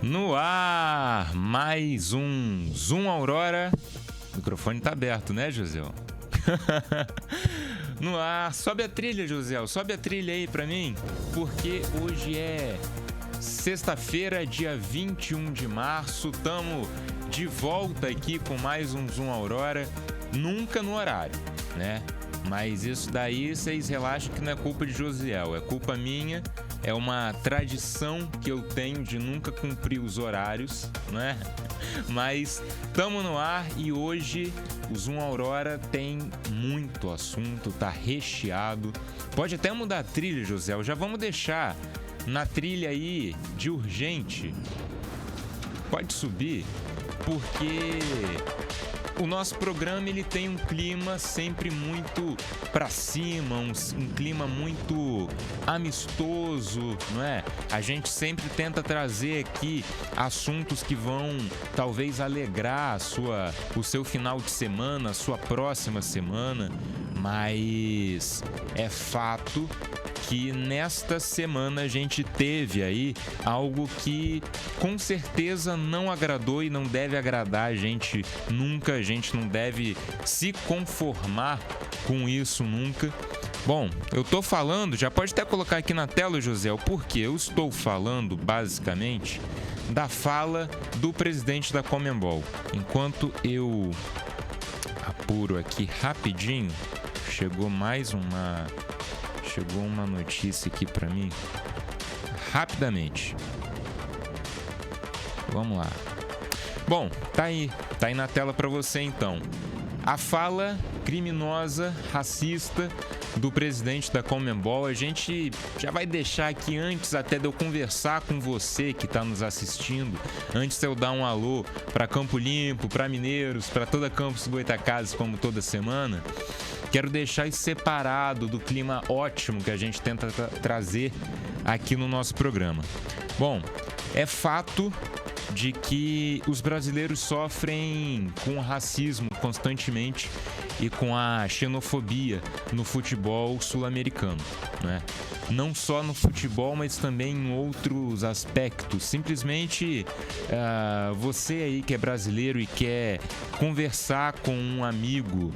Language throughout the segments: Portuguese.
No ar, mais um Zoom Aurora. O microfone tá aberto, né, José? No ar, sobe a trilha, José. Sobe a trilha aí pra mim, porque hoje é sexta-feira, dia 21 de março. Tamo de volta aqui com mais um Zoom Aurora. Nunca no horário, né? Mas isso daí, vocês relaxam que não é culpa de Josiel, é culpa minha. É uma tradição que eu tenho de nunca cumprir os horários, né? Mas estamos no ar e hoje o Zoom Aurora tem muito assunto, tá recheado. Pode até mudar a trilha, José. Já vamos deixar na trilha aí de urgente. Pode subir, porque o nosso programa ele tem um clima sempre muito pra cima, um clima muito amistoso, não é? A gente sempre tenta trazer aqui assuntos que vão talvez alegrar o seu final de semana, a sua próxima semana, mas é fato que nesta semana a gente teve aí algo que com certeza não agradou e não deve agradar a gente nunca. A gente não deve se conformar com isso nunca. Bom, eu tô falando, já pode até colocar aqui na tela, José, porque eu estou falando basicamente da fala do presidente da Conmebol. Enquanto eu apuro aqui rapidinho, chegou uma notícia aqui pra mim. Rapidamente. Vamos lá. Bom, tá aí na tela pra você então. A fala criminosa, racista do presidente da Conmebol. A gente já vai deixar aqui antes até de eu conversar com você que está nos assistindo, antes de eu dar um alô para Campo Limpo, para Mineiros, para toda Campos Goytacazes, como toda semana. Quero deixar isso separado do clima ótimo que a gente tenta trazer aqui no nosso programa. Bom, é fato de que os brasileiros sofrem com o racismo constantemente e com a xenofobia no futebol sul-americano, né? Não só no futebol, mas também em outros aspectos. Simplesmente você aí que é brasileiro e quer conversar com um amigo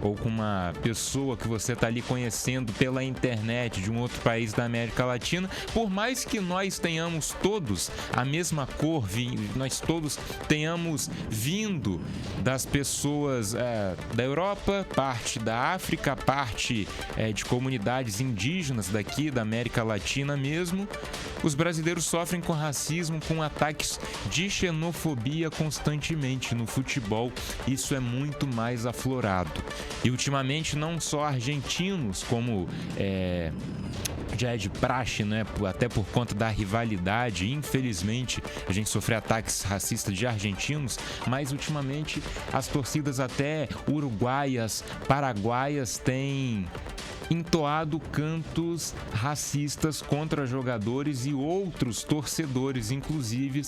ou com uma pessoa que você está ali conhecendo pela internet de um outro país da América Latina, por mais que nós tenhamos todos a mesma cor, nós todos tenhamos vindo das pessoas da Europa, parte da África, parte de comunidades indígenas daqui da América Latina mesmo, os brasileiros sofrem com racismo, com ataques de xenofobia constantemente no futebol. Isso é muito mais aflorado. E ultimamente não só argentinos, como já é de praxe, né? Até por conta da rivalidade, infelizmente a gente sofre ataques racistas de argentinos, mas ultimamente as torcidas até uruguaias, paraguaias têm entoado cantos racistas contra jogadores e outros torcedores, inclusive,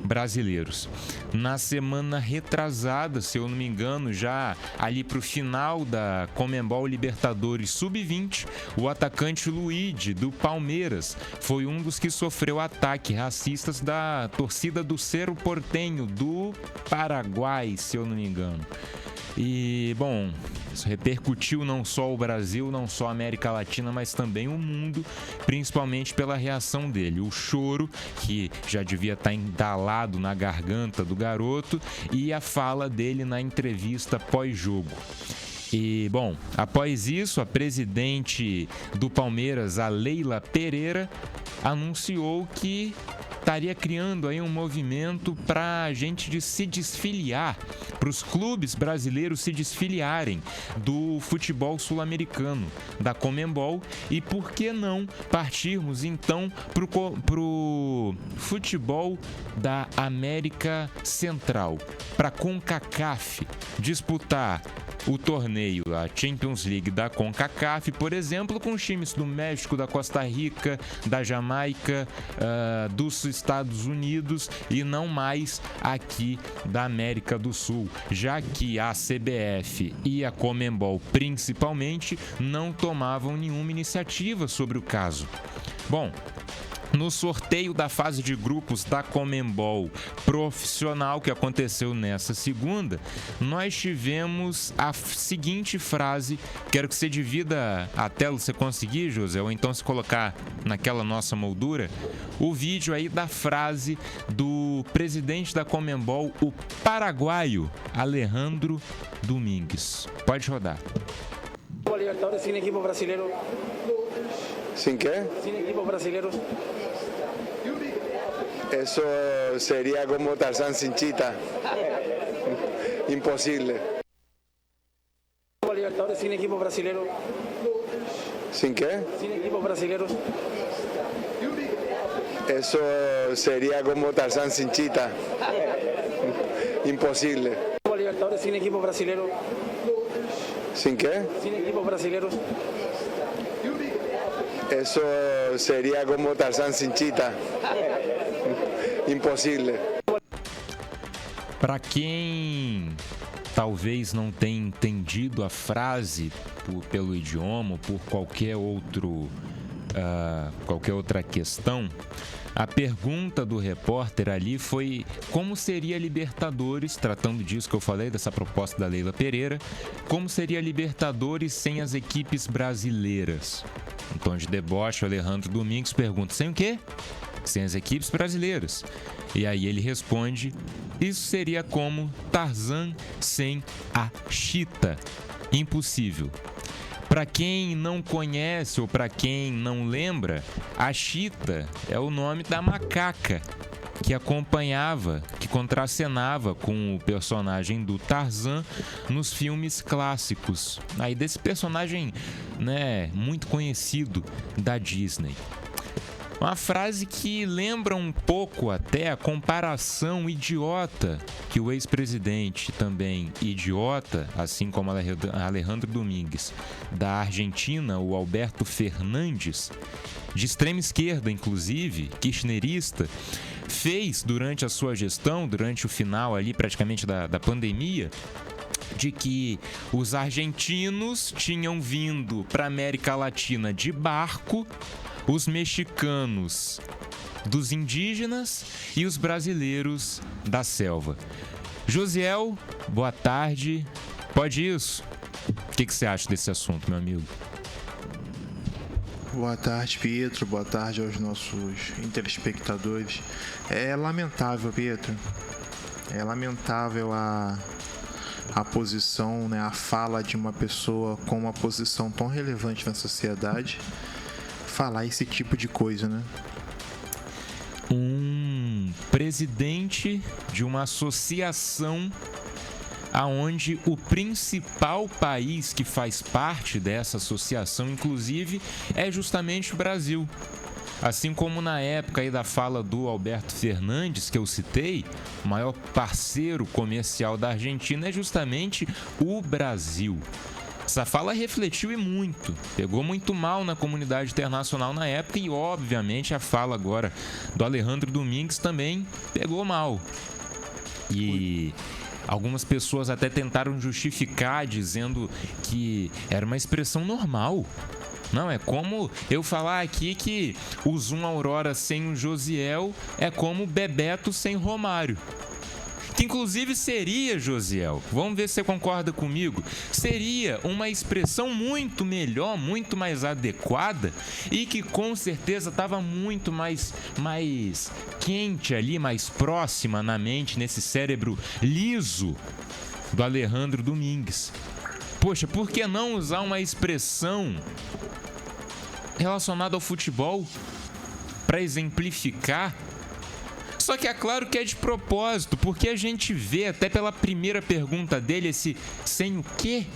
brasileiros. Na semana retrasada, se eu não me engano, já ali pro final da Conmebol Libertadores Sub-20, o atacante Luigi, do Palmeiras, foi um dos que sofreu ataques racistas da torcida do Cerro Porteño, do Paraguai, se eu não me engano. E, bom, isso repercutiu não só o Brasil, não só a América Latina, mas também o mundo, principalmente pela reação dele. O choro, que já devia estar entalado na garganta do garoto, e a fala dele na entrevista pós-jogo. E, bom, após isso, a presidente do Palmeiras, a Leila Pereira, anunciou que estaria criando aí um movimento para a gente se desfiliar, para os clubes brasileiros se desfiliarem do futebol sul-americano, da Conmebol, e por que não partirmos então para o futebol da América Central, para a CONCACAF, disputar o torneio, a Champions League da CONCACAF, por exemplo, com os times do México, da Costa Rica, da Jamaica, dos Estados Unidos e não mais aqui da América do Sul, já que a CBF e a Conmebol, principalmente, não tomavam nenhuma iniciativa sobre o caso. Bom, No sorteio da fase de grupos da Conmebol profissional, que aconteceu nessa segunda, nós tivemos a seguinte frase. Quero que você divida a tela, se você conseguir, José, ou então se colocar naquela nossa moldura, o vídeo aí da frase do presidente da Conmebol, o paraguaio Alejandro Domingues. Pode rodar. Libertadores sin equipo brasileiro. ¿Sin qué? Sin equipo brasileiro. Eso sería como Tarzán sin chita. Imposible. Libertadores sin equipo brasileiro. ¿Sin qué? Sin equipo brasileiro. Eso sería como Tarzán sin chita. Imposible. Libertadores sin equipo brasileiro. ¿Sin qué? Sin equipo brasileiro. Eso sería como Tarzán sin chita. Imposible. Para quem talvez não tenha entendido a frase pelo idioma ou por qualquer outra questão, a pergunta do repórter ali foi como seria a Libertadores, tratando disso que eu falei, dessa proposta da Leila Pereira, como seria a Libertadores sem as equipes brasileiras. Em tom de deboche, o Alejandro Domingues pergunta, sem o quê? Sem as equipes brasileiras. E aí ele responde, isso seria como Tarzan sem a chita. Impossível. Para quem não conhece ou para quem não lembra, a chita é o nome da macaca que acompanhava, que contracenava com o personagem do Tarzan nos filmes clássicos. Aí desse personagem, né, muito conhecido da Disney. Uma frase que lembra um pouco até a comparação idiota que o ex-presidente, também idiota, assim como Alejandro Domingues, da Argentina, o Alberto Fernandes, de extrema esquerda, inclusive, kirchnerista, fez durante a sua gestão, durante o final ali praticamente da pandemia, de que os argentinos tinham vindo para a América Latina de barco, os mexicanos dos indígenas e os brasileiros da selva. Josiel, boa tarde. Pode isso? O que você acha desse assunto, meu amigo? Boa tarde, Pietro. Boa tarde aos nossos telespectadores. É lamentável, Pietro. É lamentável a posição, né, a fala de uma pessoa com uma posição tão relevante na sociedade falar esse tipo de coisa, né? Um presidente de uma associação aonde o principal país que faz parte dessa associação, inclusive, é justamente o Brasil. Assim como na época aí da fala do Alberto Fernandes, que eu citei, o maior parceiro comercial da Argentina é justamente o Brasil. Essa fala refletiu e muito, pegou muito mal na comunidade internacional na época e, obviamente, a fala agora do Alejandro Domingues também pegou mal. E algumas pessoas até tentaram justificar dizendo que era uma expressão normal. Não, é como eu falar aqui que o Zoom Aurora sem o Josiel é como o Bebeto sem Romário. Que inclusive seria, Josiel, vamos ver se você concorda comigo, seria uma expressão muito melhor, muito mais adequada e que com certeza estava muito mais quente ali, mais próxima na mente, nesse cérebro liso do Alejandro Domingues. Poxa, por que não usar uma expressão relacionada ao futebol para exemplificar? Só que é claro que é de propósito, porque a gente vê até pela primeira pergunta dele, esse sem o quê,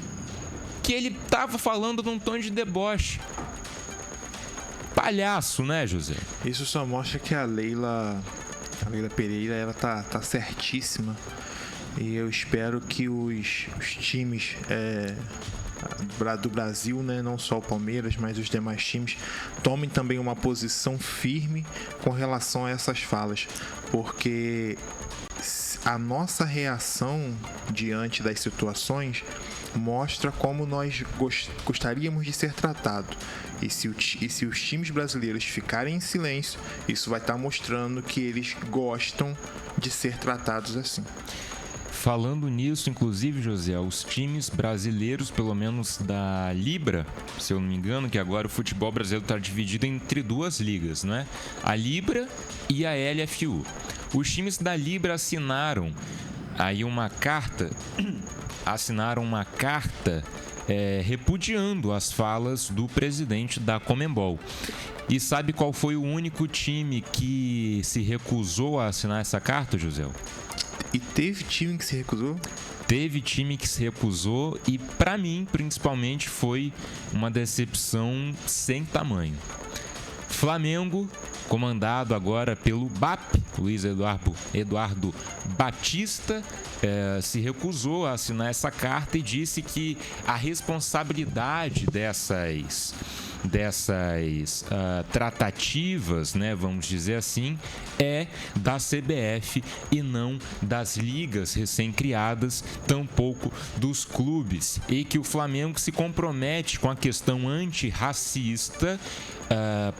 que ele tava falando num tom de deboche. Palhaço, né, José? Isso só mostra que a Leila Pereira, ela tá certíssima. E eu espero que os times do Brasil, né, não só o Palmeiras, mas os demais times, tomem também uma posição firme com relação a essas falas, porque a nossa reação diante das situações mostra como nós gostaríamos de ser tratados. E se os times brasileiros ficarem em silêncio, isso vai estar mostrando que eles gostam de ser tratados assim. Falando nisso, inclusive, José, os times brasileiros, pelo menos da Libra, se eu não me engano, que agora o futebol brasileiro está dividido entre duas ligas, né? A Libra e a LFU. Os times da Libra assinaram uma carta repudiando as falas do presidente da Conmebol. E sabe qual foi o único time que se recusou a assinar essa carta, José? E teve time que se recusou? Teve time que se recusou e, para mim, principalmente, foi uma decepção sem tamanho. Flamengo, comandado agora pelo BAP, Luiz Eduardo Batista, se recusou a assinar essa carta e disse que a responsabilidade dessas tratativas, né, vamos dizer assim, é da CBF e não das ligas recém-criadas, tampouco dos clubes, e que o Flamengo se compromete com a questão antirracista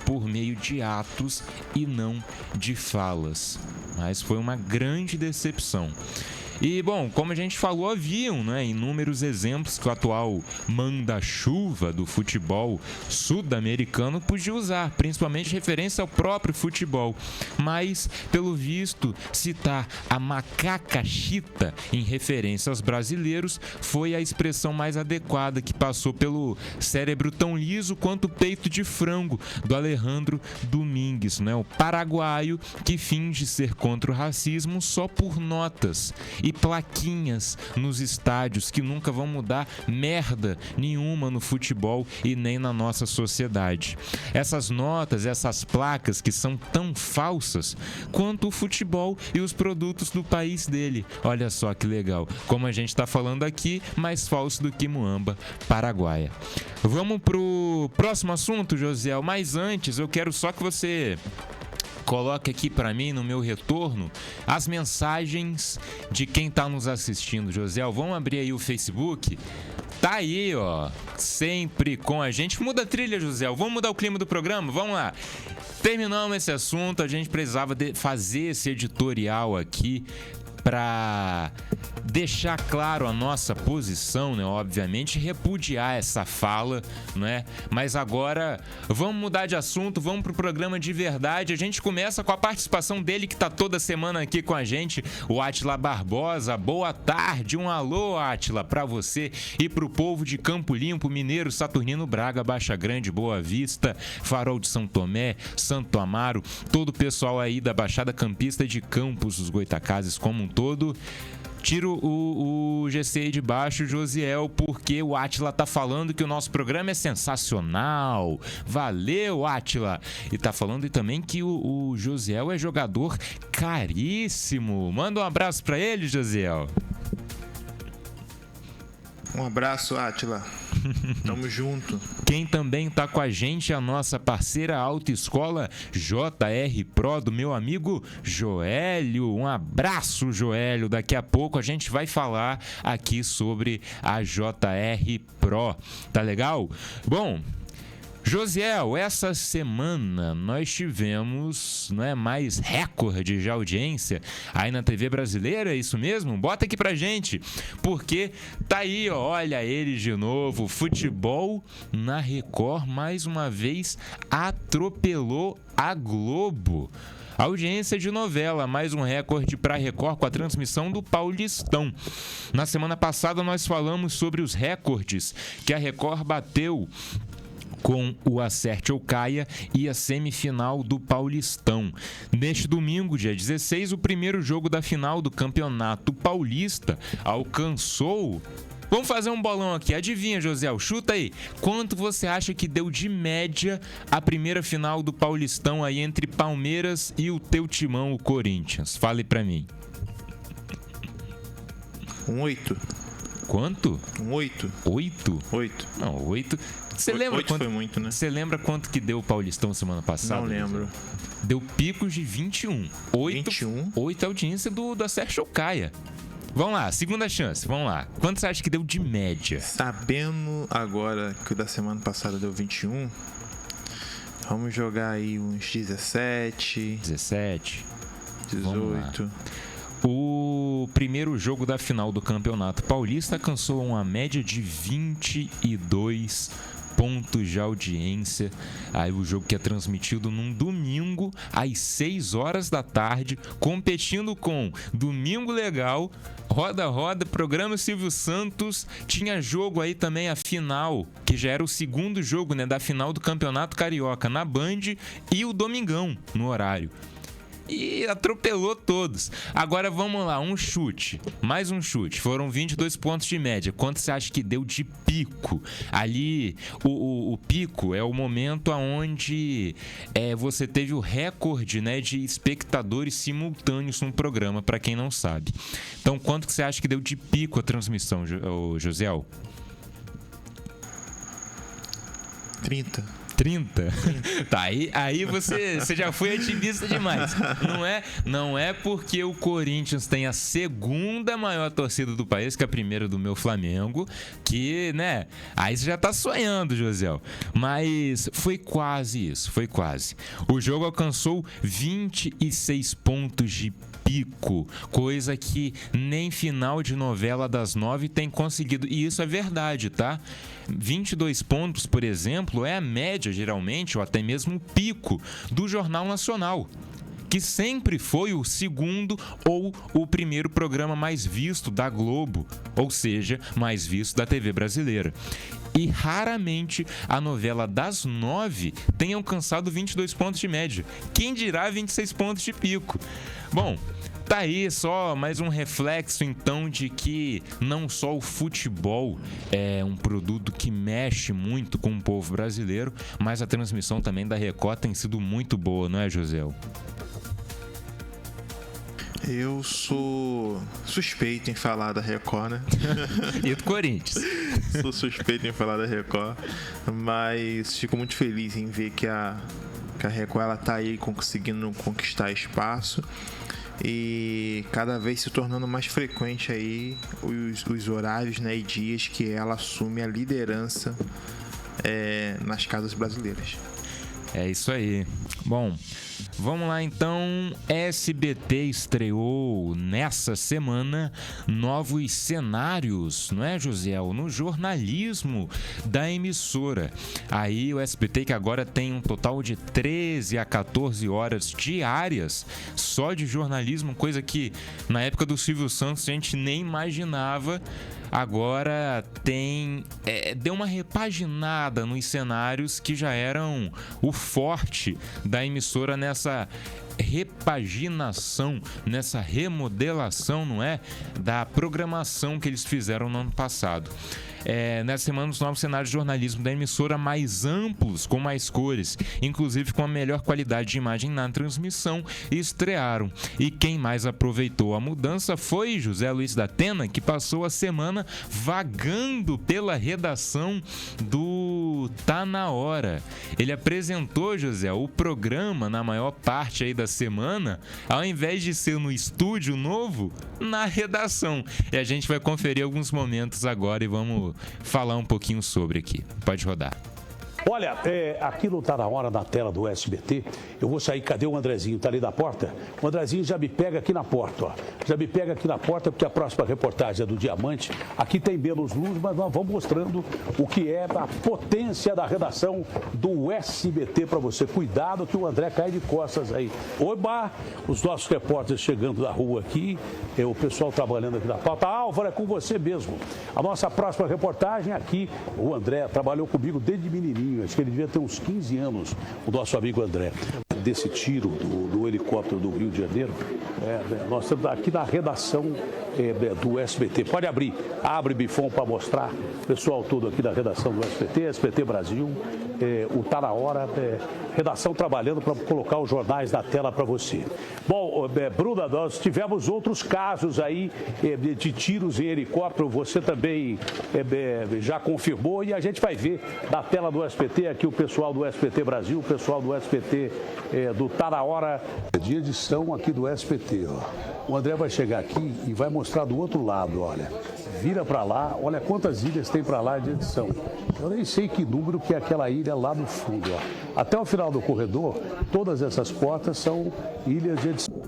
por meio de atos e não de falas. Mas foi uma grande decepção. E, bom, como a gente falou, haviam, né, inúmeros exemplos que o atual manda-chuva do futebol sul-americano podia usar, principalmente referência ao próprio futebol. Mas, pelo visto, citar a macaca chita em referência aos brasileiros foi a expressão mais adequada, que passou pelo cérebro tão liso quanto o peito de frango do Alejandro Domingues, né, o paraguaio que finge ser contra o racismo só por notas e plaquinhas nos estádios que nunca vão mudar merda nenhuma no futebol e nem na nossa sociedade. Essas notas, essas placas que são tão falsas quanto o futebol e os produtos do país dele. Olha só que legal, como a gente está falando aqui, mais falso do que Muamba, Paraguaia. Vamos pro próximo assunto, Josiel, mas antes eu quero só que você coloque aqui para mim no meu retorno as mensagens de quem está nos assistindo. José, vamos abrir aí o Facebook. Tá aí, ó, sempre com a gente. Muda a trilha, José. Vamos mudar o clima do programa? Vamos lá. Terminamos esse assunto, a gente precisava fazer esse editorial aqui para deixar claro a nossa posição, né? Obviamente, repudiar essa fala, né? Mas agora vamos mudar de assunto, vamos pro programa de verdade. A gente começa com a participação dele, que tá toda semana aqui com a gente, o Átila Barbosa. Boa tarde, um alô, Átila, para você e pro povo de Campo Limpo, Mineiro, Saturnino, Braga, Baixa Grande, Boa Vista, Farol de São Tomé, Santo Amaro, todo o pessoal aí da Baixada Campista de Campos dos Goitacazes como um todo. Tiro o GC aí de baixo, Josiel, porque o Átila tá falando que o nosso programa é sensacional. Valeu, Átila. E tá falando também que o Josiel é jogador caríssimo. Manda um abraço pra ele, Josiel. Um abraço, Átila. Tamo junto. Quem também tá com a gente é a nossa parceira Autoescola JR Pro, do meu amigo Joélio. Um abraço, Joélio. Daqui a pouco a gente vai falar aqui sobre a JR Pro. Tá legal? Bom, Josiel, essa semana nós tivemos, não é, mais recorde de audiência aí na TV brasileira, é isso mesmo? Bota aqui pra gente, porque tá aí, ó, olha ele de novo, futebol na Record mais uma vez atropelou a Globo. Audiência de novela, mais um recorde para a Record com a transmissão do Paulistão. Na semana passada nós falamos sobre os recordes que a Record bateu com o Acerte ou Caia e a semifinal do Paulistão. Neste domingo, dia 16, o primeiro jogo da final do Campeonato Paulista alcançou... Vamos fazer um bolão aqui. Adivinha, José? Chuta aí. Quanto você acha que deu de média a primeira final do Paulistão aí entre Palmeiras e o teu timão, o Corinthians? Fale pra mim. 8. Quanto? 8. 8? 8. Não, 8... Você lembra 8 quanto, foi muito, né? Você lembra quanto que deu o Paulistão semana passada? Não lembro. deu picos de 21. 8 audiência da Sérgio Caia. Vamos lá, segunda chance, vamos lá. Quanto você acha que deu de média? Sabendo agora que o da semana passada deu 21, vamos jogar aí uns 17. 18. O primeiro jogo da final do Campeonato Paulista alcançou uma média de 22 pontos de audiência. Aí o jogo que é transmitido num domingo às 6 horas da tarde, competindo com Domingo Legal, Roda Roda, programa Silvio Santos. Tinha jogo aí também, a final, que já era o segundo jogo, né, da final do Campeonato Carioca na Band, e o Domingão no horário. E atropelou todos. Agora vamos lá, um chute. Mais um chute. Foram 22 pontos de média. Quanto você acha que deu de pico? Ali, o pico é o momento onde você teve o recorde, né, de espectadores simultâneos no programa, para quem não sabe. Então, quanto que você acha que deu de pico a transmissão, Josiel? 30. Tá, aí você já foi otimista demais. Não é porque o Corinthians tem a segunda maior torcida do país, que é a primeira do meu Flamengo, que, né, aí você já tá sonhando, Josiel. Mas foi quase isso, foi quase. O jogo alcançou 26 pontos de pico, coisa que nem final de novela das 9 tem conseguido. E isso é verdade, tá? 22 pontos, por exemplo, é a média, geralmente, ou até mesmo o pico do Jornal Nacional, que sempre foi o segundo ou o primeiro programa mais visto da Globo, ou seja, mais visto da TV brasileira. E raramente a novela das 9 tem alcançado 22 pontos de média. Quem dirá 26 pontos de pico? Bom, tá aí só mais um reflexo, então, de que não só o futebol é um produto que mexe muito com o povo brasileiro, mas a transmissão também da Record tem sido muito boa, não é, José? Eu sou suspeito em falar da Record, né? E do Corinthians. Sou suspeito em falar da Record, mas fico muito feliz em ver que a Record ela tá aí conseguindo conquistar espaço e cada vez se tornando mais frequente aí os horários, né, e dias que ela assume a liderança nas casas brasileiras. É isso aí. Bom, vamos lá então. SBT estreou nessa semana novos cenários, não é, Josiel? No jornalismo da emissora. Aí o SBT, que agora tem um total de 13 a 14 horas diárias só de jornalismo, coisa que na época do Silvio Santos a gente nem imaginava. Agora deu uma repaginada nos cenários que já eram o forte da emissora nessa repaginação, nessa remodelação, não é? Da programação que eles fizeram no ano passado. Nessa semana, os novos cenários de jornalismo da emissora mais amplos, com mais cores, inclusive com a melhor qualidade de imagem na transmissão, estrearam. E quem mais aproveitou a mudança foi José Luiz da Atena, que passou a semana vagando pela redação do Tá Na Hora. Ele apresentou, José, o programa na maior parte aí da semana, ao invés de ser no estúdio novo, na redação. E a gente vai conferir alguns momentos agora e vamos falar um pouquinho sobre aqui. Pode rodar. Olha, aqui não tá na hora na tela do SBT. Eu vou sair, cadê o Andrezinho? Tá ali da porta? O Andrezinho já me pega aqui na porta, ó. Já me pega aqui na porta, porque a próxima reportagem é do Diamante. Aqui tem menos luz, mas nós vamos mostrando o que é a potência da redação do SBT para você. Cuidado que o André cai de costas aí. Oba! Os nossos repórteres chegando da rua aqui, o pessoal trabalhando aqui na pauta. Álvaro, é com você mesmo. A nossa próxima reportagem aqui, o André trabalhou comigo desde menininho. Acho que ele devia ter uns 15 anos, o nosso amigo André. Desse tiro do helicóptero do Rio de Janeiro, nós estamos aqui na redação do SBT. Pode abrir, abre Bifão para mostrar o pessoal todo aqui da redação do SBT, SBT Brasil, o Tá Na Hora, redação trabalhando para colocar os jornais na tela para você. Bom, Bruna, nós tivemos outros casos aí de tiros em helicóptero, você também já confirmou e a gente vai ver na tela do SBT aqui o pessoal do SBT Brasil, o pessoal do SBT do Tá Na Hora de edição aqui do SBT. Ó. O André vai chegar aqui e vai mostrar do outro lado, olha. Vira para lá, olha quantas ilhas tem para lá de edição. Eu nem sei que número que é aquela ilha lá no fundo. Ó. Até o final do corredor, todas essas portas são ilhas de edição.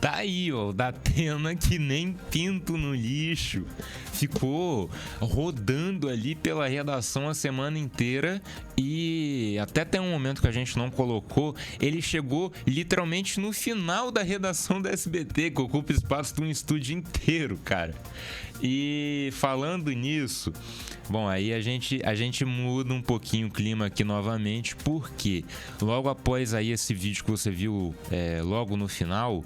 Tá aí, ó, o Datena que nem pinto no lixo. Ficou rodando ali pela redação a semana inteira e até tem um momento que a gente não colocou, ele chegou literalmente no final da redação da SBT, que ocupa espaço de um estúdio inteiro, cara. E falando nisso, bom, aí a gente muda um pouquinho o clima aqui novamente, porque logo após aí esse vídeo que você viu logo no final,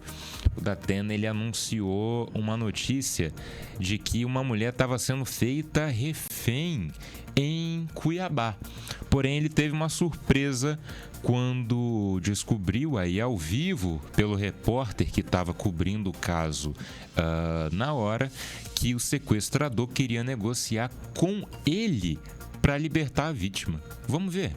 o Datena ele anunciou uma notícia de que uma mulher estava sendo feita refém em Cuiabá. Porém, ele teve uma surpresa quando descobriu aí ao vivo pelo repórter que estava cobrindo o caso na hora que o sequestrador queria negociar com ele para libertar a vítima. Vamos ver.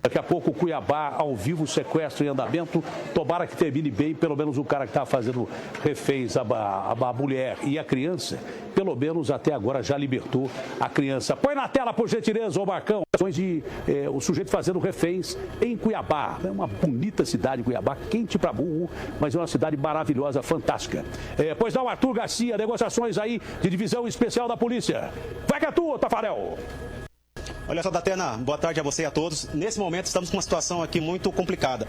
Daqui a pouco, Cuiabá, ao vivo, sequestro em andamento. Tomara que termine bem, pelo menos o cara que está fazendo reféns, a mulher e a criança, pelo menos até agora já libertou a criança. Põe na tela, por gentileza, ô Marcão. O sujeito fazendo reféns em Cuiabá. É uma bonita cidade, Cuiabá, quente para burro, mas é uma cidade maravilhosa, fantástica. Pois não, Arthur Garcia, negociações aí de divisão especial da polícia. Vai que é tu, Tafarel. Olha só, Datena, boa tarde a você e a todos. Nesse momento estamos com uma situação aqui muito complicada.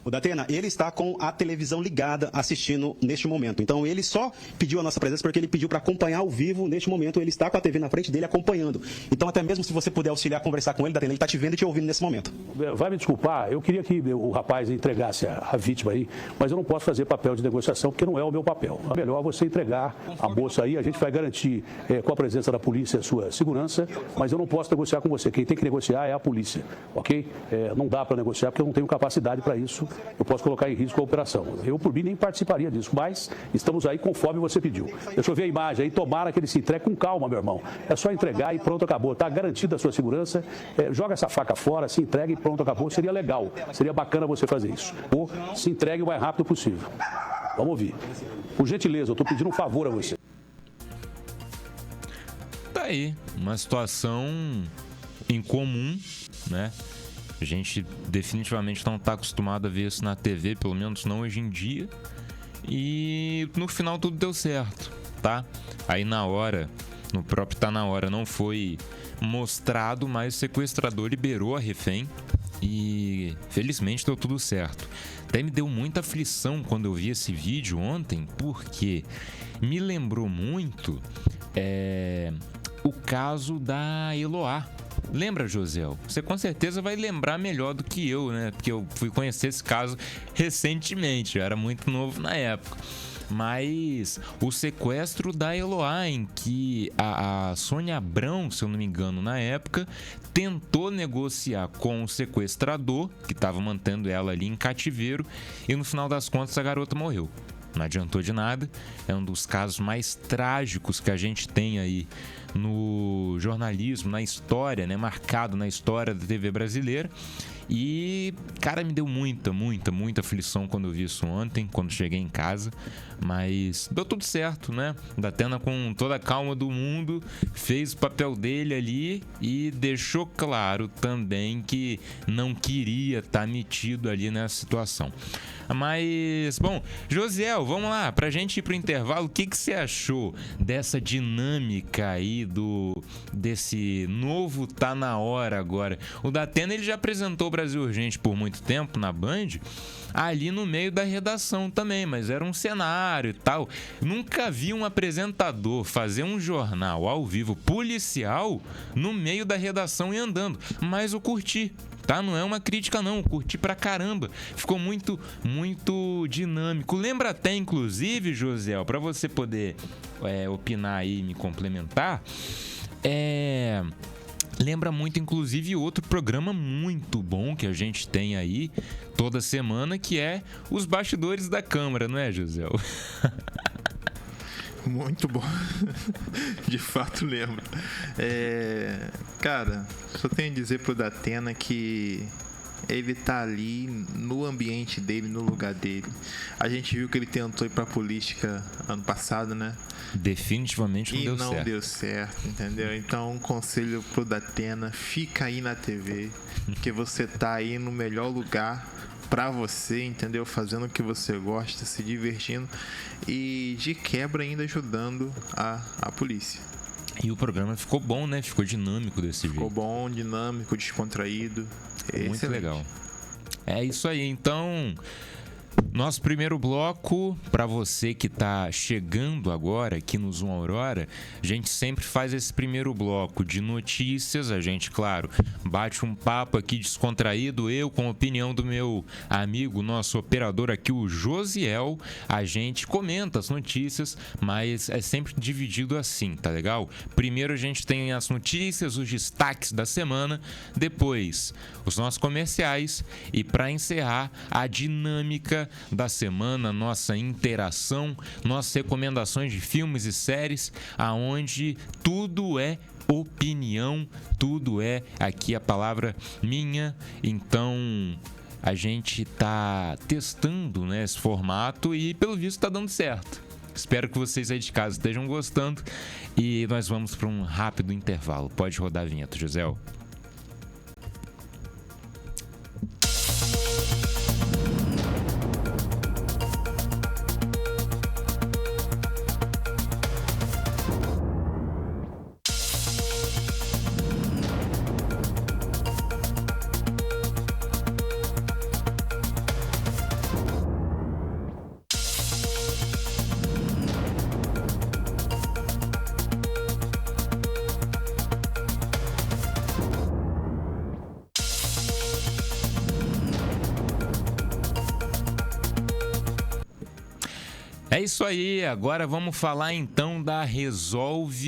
O Datena, ele está com a televisão ligada assistindo neste momento. Então ele só pediu a nossa presença porque ele pediu para acompanhar ao vivo neste momento. Ele está com a TV na frente dele acompanhando. Então até mesmo se você puder auxiliar, conversar com ele, Datena, ele está te vendo e te ouvindo nesse momento. Vai me desculpar, eu queria que o rapaz entregasse a vítima aí, mas eu não posso fazer papel de negociação porque não é o meu papel. É melhor você entregar a moça aí, a gente vai garantir com a presença da polícia a sua segurança, mas eu não posso negociar com você. Quem tem que negociar é a polícia, ok? Não dá para negociar porque eu não tenho capacidade para isso. Eu posso colocar em risco a operação. Eu, por mim, nem participaria disso, mas estamos aí conforme você pediu. Deixa eu ver a imagem aí, tomara que ele se entregue com calma, meu irmão. É só entregar e pronto, acabou. Está garantida a sua segurança. Joga essa faca fora, se entregue e pronto, acabou. Seria legal, seria bacana você fazer isso. Ou se entregue o mais rápido possível. Vamos ouvir. Por gentileza, eu estou pedindo um favor a você. Tá aí, uma situação incomum, né? A gente definitivamente não está acostumado a ver isso na TV, pelo menos não hoje em dia. E no final tudo deu certo, tá? Aí na hora, no próprio Tá Na Hora, não foi mostrado, mas o sequestrador liberou a refém e felizmente deu tudo certo. Até me deu muita aflição quando eu vi esse vídeo ontem, porque me lembrou muito o caso da Eloá. Lembra, Josiel? Você com certeza vai lembrar melhor do que eu, né? Porque eu fui conhecer esse caso recentemente, eu era muito novo na época. Mas o sequestro da Eloá, em que a Sônia Abrão, se eu não me engano, na época, tentou negociar com o sequestrador, que estava mantendo ela ali em cativeiro, e no final das contas a garota morreu. Não adiantou de nada, é um dos casos mais trágicos que a gente tem aí no jornalismo, na história, né? Marcado na história da TV brasileira. E, cara, me deu muita aflição quando eu vi isso ontem, quando cheguei em casa. Mas deu tudo certo, né? Datena, com toda a calma do mundo, fez o papel dele ali e deixou claro também que não queria estar metido ali nessa situação. Mas, bom, Josiel, vamos lá, pra gente ir pro intervalo, o que você achou dessa dinâmica aí desse novo Tá Na Hora agora? O Datena, ele já apresentou o Brasil Urgente por muito tempo na Band, ali no meio da redação também, mas era um cenário e tal. Nunca vi um apresentador fazer um jornal ao vivo policial no meio da redação e andando, mas eu curti. Tá? Não é uma crítica não, eu curti pra caramba, ficou muito dinâmico. Lembra até, inclusive, Josiel, pra você poder opinar aí e me complementar, lembra muito, inclusive, outro programa muito bom que a gente tem aí toda semana, que é Os Bastidores da Câmara, não é, Josiel? Muito bom. De fato lembro. Cara, só tenho a dizer pro Datena que ele tá ali no ambiente dele, no lugar dele. A gente viu que ele tentou ir pra política ano passado, né? Definitivamente não deu certo. E não deu certo, entendeu? Então, um conselho pro Datena, fica aí na TV, que você tá aí no melhor lugar pra você, entendeu? Fazendo o que você gosta, se divertindo e de quebra ainda ajudando a polícia. E o programa ficou bom, né? Ficou dinâmico desse jeito. Ficou bom, dinâmico, descontraído. Muito excelente. Legal. É isso aí. Então, nosso primeiro bloco, para você que tá chegando agora aqui no Zoom Aurora, a gente sempre faz esse primeiro bloco de notícias. A gente, claro, bate um papo aqui descontraído, eu com a opinião do meu amigo, nosso operador aqui, o Josiel. A gente comenta as notícias, mas é sempre dividido assim, tá legal? Primeiro a gente tem as notícias, os destaques da semana, depois os nossos comerciais e, para encerrar, a dinâmica da semana, nossa interação, nossas recomendações de filmes e séries, aonde tudo é opinião, tudo é aqui a palavra minha. Então a gente tá testando, né, esse formato e pelo visto tá dando certo. Espero que vocês aí de casa estejam gostando e nós vamos para um rápido intervalo. Pode rodar a vinheta, José. É isso aí, agora vamos falar então da Resolve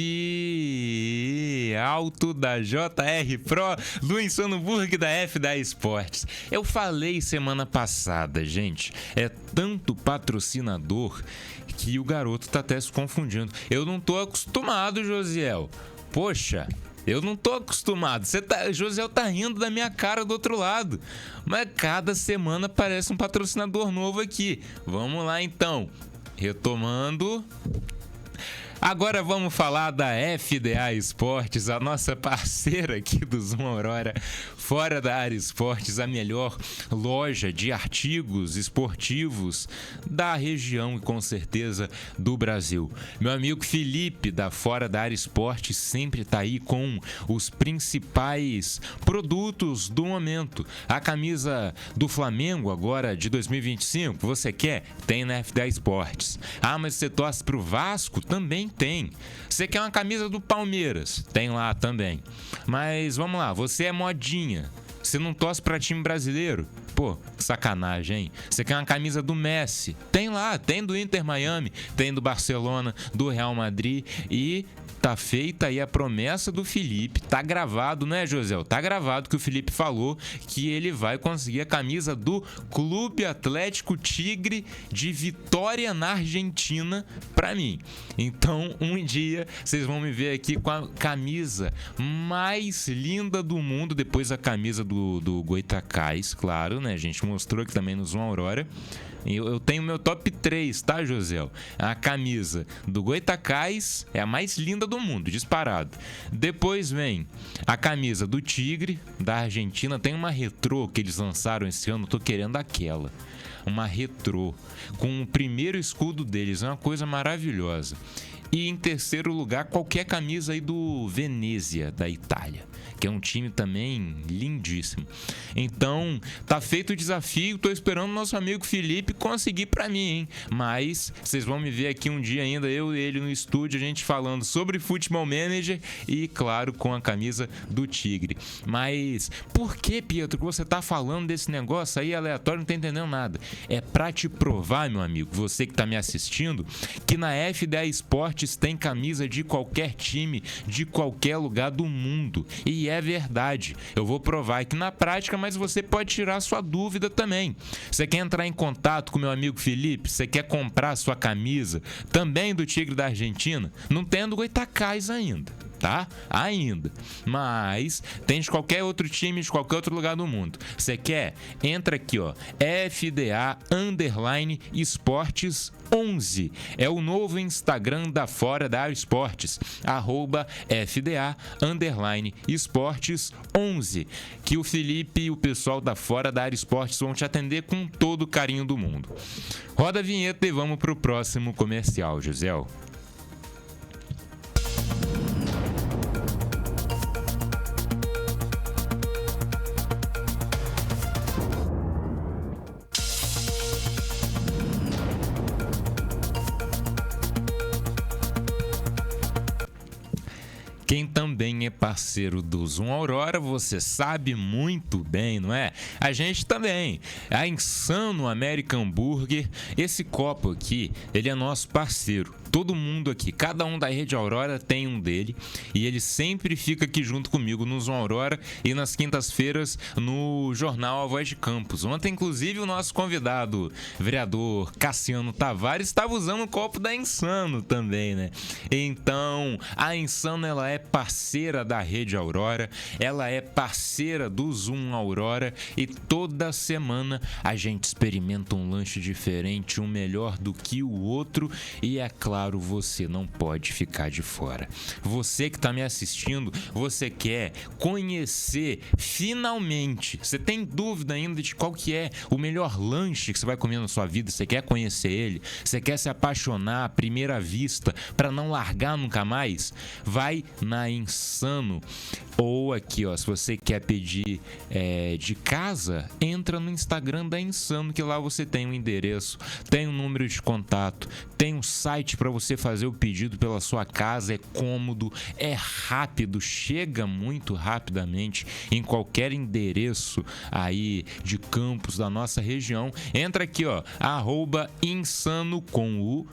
Auto da JR Pro, do Insanuburg da F10 Esportes. Eu falei semana passada, gente, é tanto patrocinador que o garoto tá até se confundindo. Eu não tô acostumado, Josiel. Poxa, eu não tô acostumado. Josiel tá rindo da minha cara do outro lado. Mas cada semana aparece um patrocinador novo aqui. Vamos lá então. Retomando. Agora vamos falar da FDA Esportes, a nossa parceira aqui do Zoom Aurora, fora da área esportes, a melhor loja de artigos esportivos da região e com certeza do Brasil. Meu amigo Felipe, da Fora da Área Esportes, sempre está aí com os principais produtos do momento. A camisa do Flamengo agora de 2025, você quer? Tem na FDA Esportes. Ah, mas você torce pro Vasco? Também tem. Você quer uma camisa do Palmeiras? Tem lá também. Mas vamos lá, você é modinha. Você não torce pra time brasileiro? Pô, sacanagem, hein? Você quer uma camisa do Messi? Tem lá, tem do Inter Miami, tem do Barcelona, do Real Madrid e tá feita aí a promessa do Felipe. Tá gravado, né, José? Tá gravado que o Felipe falou que ele vai conseguir a camisa do Clube Atlético Tigre de Vitória na Argentina pra mim. Então, um dia vocês vão me ver aqui com a camisa mais linda do mundo, depois a camisa do Goitacás, claro, né? A gente mostrou aqui também no Zoom Aurora. Eu tenho meu top 3, tá, José? A camisa do Goitacás é a mais linda do mundo, disparado. Depois vem a camisa do Tigre, da Argentina. Tem uma retrô que eles lançaram esse ano, tô querendo aquela. Uma retrô, com o primeiro escudo deles, é uma coisa maravilhosa. E em terceiro lugar, qualquer camisa aí do Venezia, da Itália, que é um time também lindíssimo. Então, tá feito o desafio, tô esperando o nosso amigo Felipe conseguir pra mim, hein? Mas vocês vão me ver aqui um dia ainda, eu e ele no estúdio, a gente falando sobre Futebol Manager e, claro, com a camisa do Tigre. Mas por que, Pietro, que você tá falando desse negócio aí aleatório, não tá entendendo nada? É pra te provar, meu amigo, você que tá me assistindo, que na FDA Esportes Esportes tem camisa de qualquer time, de qualquer lugar do mundo. E é verdade. Eu vou provar aqui na prática, mas você pode tirar sua dúvida também. Você quer entrar em contato com meu amigo Felipe? Você quer comprar sua camisa também do Tigre da Argentina? Não tem do Goitacás ainda, tá? Ainda. Mas tem de qualquer outro time, de qualquer outro lugar do mundo. Você quer? Entra aqui, ó. FDA_Esportes 11. É o novo Instagram da Fora da Esportes. @FDA_Esportes 11. Que o Felipe e o pessoal da Fora da Esportes vão te atender com todo o carinho do mundo. Roda a vinheta e vamos pro próximo comercial, Gisele. Quem também é parceiro do Zoom Aurora, você sabe muito bem, não é? A gente também. A Insano American Burger, esse copo aqui, ele é nosso parceiro. Todo mundo aqui, cada um da Rede Aurora tem um dele e ele sempre fica aqui junto comigo no Zoom Aurora e nas quintas-feiras no jornal A Voz de Campos. Ontem, inclusive, o nosso convidado, vereador Cassiano Tavares, estava usando o copo da Insano também, né? Então, a Insano, ela é parceira da Rede Aurora, ela é parceira do Zoom Aurora e toda semana a gente experimenta um lanche diferente, um melhor do que o outro e é claro, você não pode ficar de fora. Você que está me assistindo, você quer conhecer finalmente, você tem dúvida ainda de qual que é o melhor lanche que você vai comer na sua vida, você quer conhecer ele, você quer se apaixonar à primeira vista para não largar nunca mais, vai na Insano. Ou aqui, ó, se você quer pedir de casa, entra no Instagram da Insano, que lá você tem um endereço, tem um número de contato, tem um site para você fazer o pedido pela sua casa, é cômodo, é rápido, chega muito rapidamente em qualquer endereço aí de Campos da nossa região. Entra aqui, ó, @insano com u,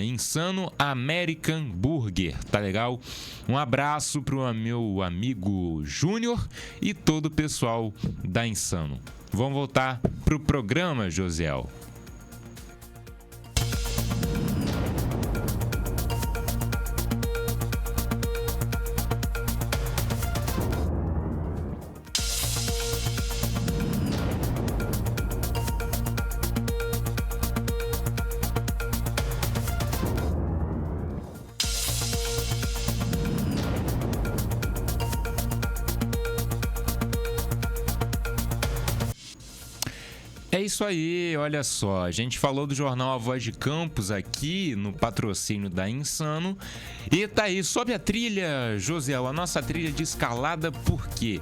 @insano American Burger, tá legal? Um abraço pro meu amigo Júnior e todo o pessoal da Insano. Vamos voltar pro programa, Josiel. É isso aí, olha só, a gente falou do jornal A Voz de Campos aqui no patrocínio da Insano e tá aí, sobe a trilha, Josiel, a nossa trilha de escalada, por quê?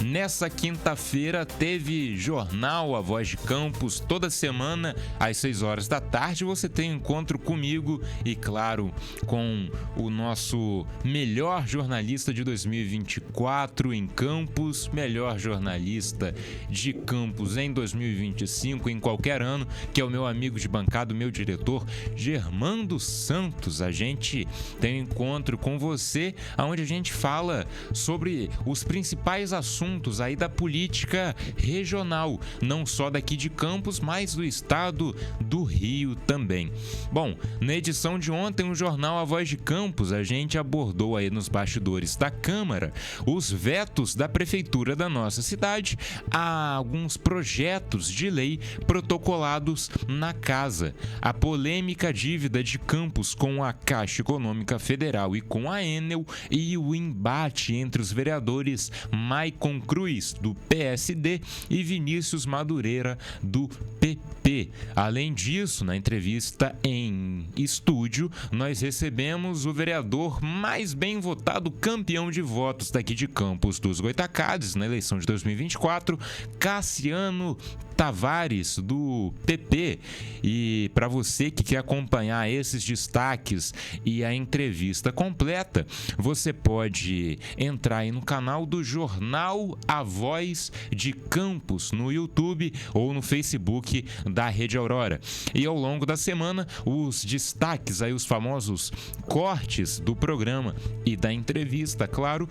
Nessa quinta-feira teve jornal A Voz de Campos, toda semana às 6 horas da tarde você tem um encontro comigo e, claro, com o nosso melhor jornalista de 2024 em Campos, melhor jornalista de Campos em 2025, em qualquer ano, que é o meu amigo de bancada, o meu diretor, Germando Santos. A gente tem um encontro com você, onde a gente fala sobre os principais assuntos aí da política regional, não só daqui de Campos, mas do estado do Rio também. Bom, na edição de ontem, o jornal A Voz de Campos, a gente abordou aí nos bastidores da Câmara os vetos da prefeitura da nossa cidade a alguns projetos de lei protocolados na casa. A polêmica dívida de Campos com a Caixa Econômica Federal e com a Enel e o embate entre os vereadores Maicon Cruz, do PSD, e Vinícius Madureira, do PP. Além disso, na entrevista em estúdio, nós recebemos o vereador mais bem votado, campeão de votos daqui de Campos dos Goitacazes, na eleição de 2024, Cassiano Tavares, do PP. E para você que quer acompanhar esses destaques e a entrevista completa, você pode entrar aí no canal do Jornal A Voz de Campos no YouTube ou no Facebook da Rede Aurora. E ao longo da semana, os destaques aí, os famosos cortes do programa e da entrevista, claro,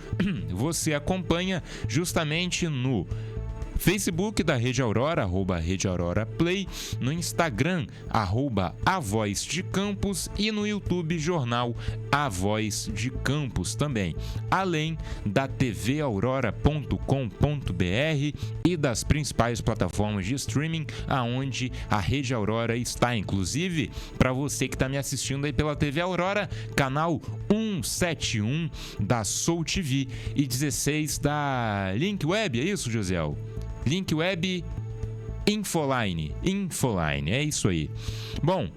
você acompanha justamente no Facebook da Rede Aurora, @Rede Aurora Play, no Instagram, @A Voz de Campos e no YouTube Jornal A Voz de Campos também, além da tvaurora.com.br e das principais plataformas de streaming aonde a Rede Aurora está, inclusive para você que está me assistindo aí pela TV Aurora, canal 171 da Soul TV e 16 da Link Web, é isso, Josiel? Link Web Infoline, é isso aí. Bom,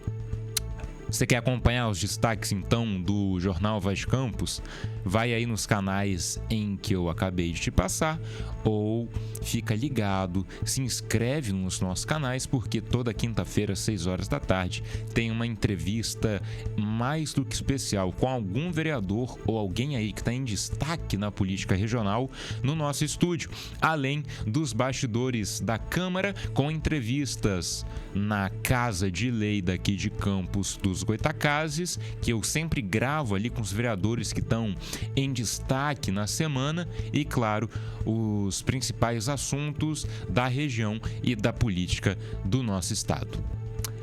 você quer acompanhar os destaques então do Jornal Voz de Campos? Vai aí nos canais em que eu acabei de te passar ou fica ligado, se inscreve nos nossos canais, porque toda quinta-feira, às 6 horas da tarde, tem uma entrevista mais do que especial com algum vereador ou alguém aí que está em destaque na política regional no nosso estúdio, além dos bastidores da Câmara, com entrevistas na Casa de Lei daqui de Campos dos Goitacazes, que eu sempre gravo ali com os vereadores que estão em destaque na semana e, claro, os principais assuntos da região e da política do nosso estado.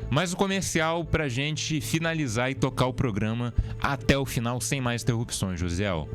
Mais um comercial para a gente finalizar e tocar o programa até o final sem mais interrupções, Josiel.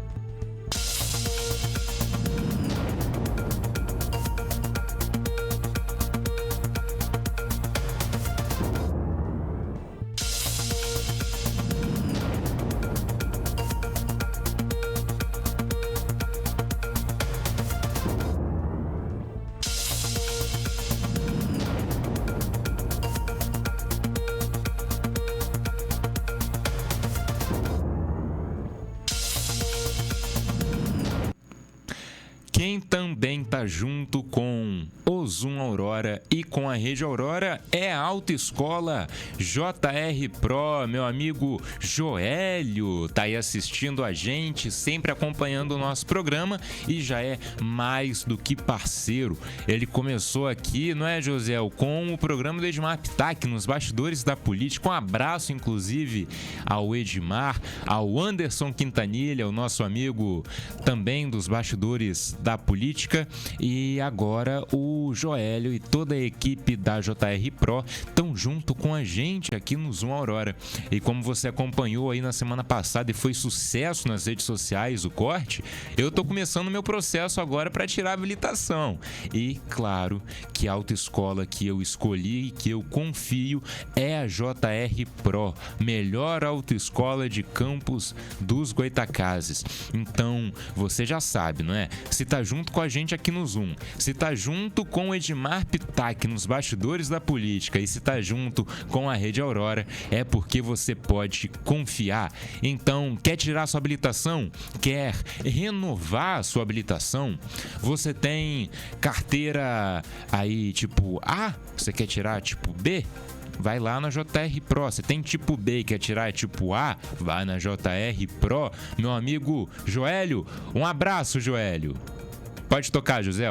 Quem também está junto com o Zoom Aurora e com a Rede Aurora é a Autoescola JR Pro. Meu amigo Joélio está aí assistindo a gente, sempre acompanhando o nosso programa e já é mais do que parceiro. Ele começou aqui, não é, José, com o programa do Edmar Pitac, nos bastidores da política. Um abraço, inclusive, ao Edmar, ao Anderson Quintanilha, o nosso amigo também dos bastidores da política, e agora o Joélio e toda a equipe da JR Pro estão junto com a gente aqui no Zoom Aurora. E como você acompanhou aí na semana passada e foi sucesso nas redes sociais o corte, eu tô começando o meu processo agora para tirar a habilitação. E claro que a autoescola que eu escolhi e que eu confio é a JR Pro, melhor autoescola de Campos dos Goitacazes. Então você já sabe, não é? Se tá junto com a gente aqui no Zoom, se tá junto com o Edmar Pitac nos bastidores da política e se tá junto com a Rede Aurora, é porque você pode confiar. Então, quer tirar sua habilitação? Quer renovar a sua habilitação? Você tem carteira aí tipo A? Você quer tirar tipo B? Vai lá na JR Pro. Você tem tipo B e quer tirar tipo A? Vai na JR Pro. Meu amigo Joélio, um abraço, Joélio. Pode tocar, José.